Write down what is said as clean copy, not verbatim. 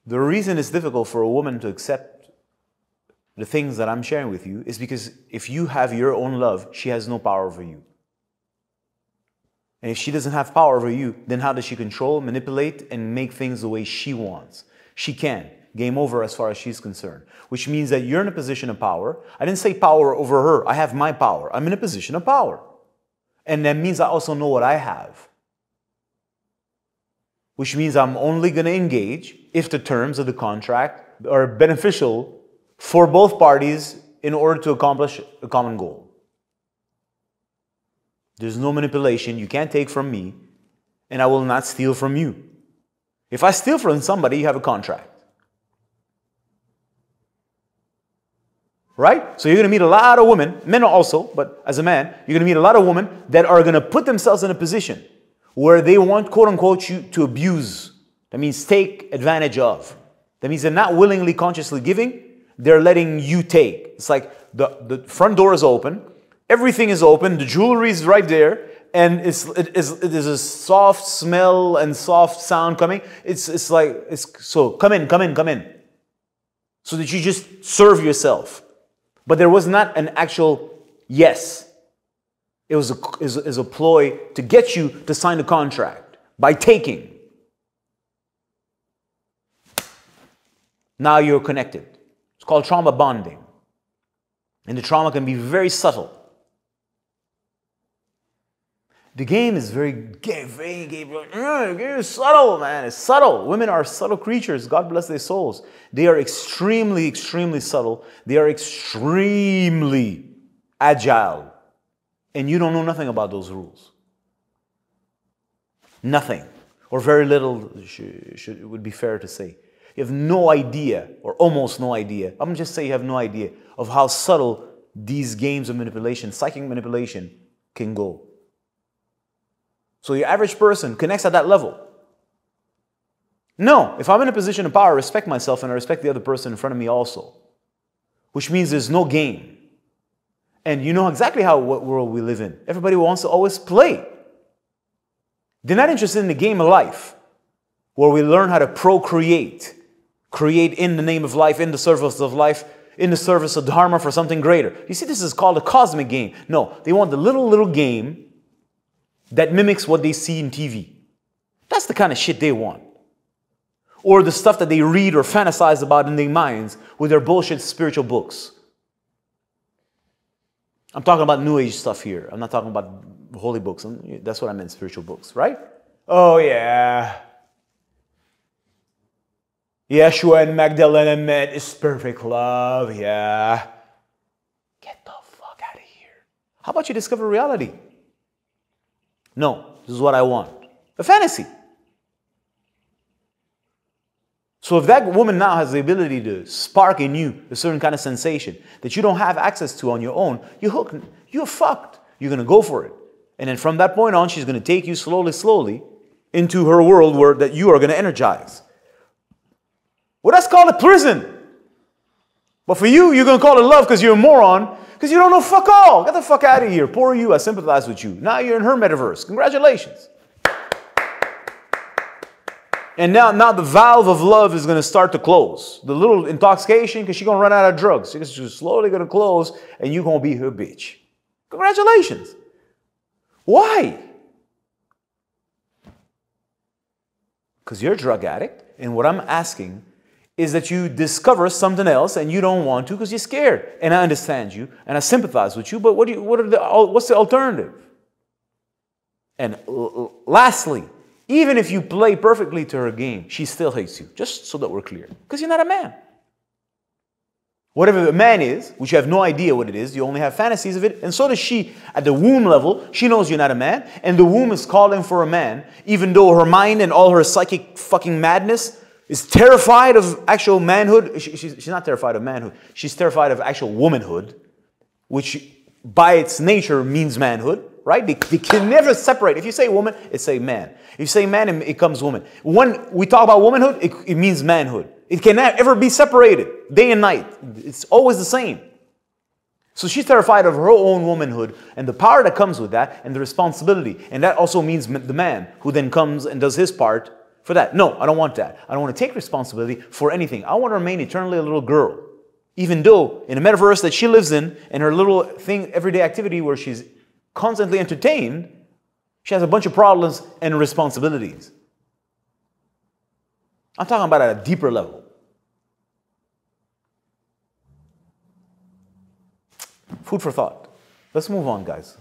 The reason it's difficult for a woman to accept the things that I'm sharing with you is because if you have your own love, she has no power over you. And if she doesn't have power over you, then how does she control, manipulate, and make things the way she wants? She can. Game over as far as she's concerned. Which means that you're in a position of power. I didn't say power over her. I have my power. I'm in a position of power. And that means I also know what I have. Which means I'm only going to engage if the terms of the contract are beneficial for both parties in order to accomplish a common goal. There's no manipulation you can't take from me, and I will not steal from you. If I steal from somebody, you have a contract. Right? So you're going to meet a lot of women, men also, but as a man, you're going to meet a lot of women that are going to put themselves in a position where they want, quote unquote, you to abuse. That means take advantage of. That means they're not willingly, consciously giving, they're letting you take. It's like the front door is open, everything is open, the jewelry is right there, and it is a soft smell and soft sound coming. So come in. So that you just serve yourself. But there was not an actual yes. It was a ploy to get you to sign a contract by taking. Now you're connected. It's called trauma bonding. And the trauma can be very subtle. The game is very subtle, man. It's subtle. Women are subtle creatures. God bless their souls. They are extremely, extremely subtle. They are extremely agile. And you don't know nothing about those rules. Nothing. Or very little, it would be fair to say. You have no idea, or almost no idea. I'm going to just say you have no idea of how subtle these games of manipulation, psychic manipulation, can go. So your average person connects at that level. No, if I'm in a position of power, I respect myself and I respect the other person in front of me also. Which means there's no game. And you know exactly what world we live in. Everybody wants to always play. They're not interested in the game of life, where we learn how to procreate. Create in the name of life, in the service of life, in the service of Dharma for something greater. You see, this is called a cosmic game. No, they want the little game that mimics what they see in TV. That's the kind of shit they want. Or the stuff that they read or fantasize about in their minds with their bullshit spiritual books. I'm talking about New Age stuff here. I'm not talking about holy books. That's what I meant, spiritual books, right? Oh, yeah. Yeshua and Magdalena met is perfect love, yeah. Get the fuck out of here. How about you discover reality? No, this is what I want. A fantasy. So if that woman now has the ability to spark in you a certain kind of sensation that you don't have access to on your own, you're hooked, you're fucked. You're going to go for it. And then from that point on, she's going to take you slowly into her world that you are going to energize. Well, that's called a prison. But for you, you're going to call it love because you're a moron, because you don't know fuck all. Get the fuck out of here. Poor you, I sympathize with you. Now you're in her metaverse. Congratulations. And now the valve of love is going to start to close. The little intoxication, because she's going to run out of drugs. She's slowly going to close, and you're going to be her bitch. Congratulations. Why? Because you're a drug addict, and what I'm asking is that you discover something else and you don't want to because you're scared. And I understand you and I sympathize with you, but what's the alternative? And lastly, even if you play perfectly to her game, she still hates you, just so that we're clear, because you're not a man. Whatever a man is, which you have no idea what it is, you only have fantasies of it, and so does she at the womb level. She knows you're not a man, and the womb is calling for a man, even though her mind and all her psychic fucking madness is terrified of actual manhood. She's not terrified of manhood. She's terrified of actual womanhood, which by its nature means manhood, right? They can never separate. If you say woman, it say man. If you say man, it comes woman. When we talk about womanhood, it means manhood. It cannot ever be separated, day and night. It's always the same. So she's terrified of her own womanhood and the power that comes with that and the responsibility. And that also means the man who then comes and does his part for that. No, I don't want that. I don't want to take responsibility for anything. I want to remain eternally a little girl. Even though in a metaverse that she lives in her little thing, everyday activity where she's constantly entertained, she has a bunch of problems and responsibilities. I'm talking about at a deeper level. Food for thought. Let's move on, guys.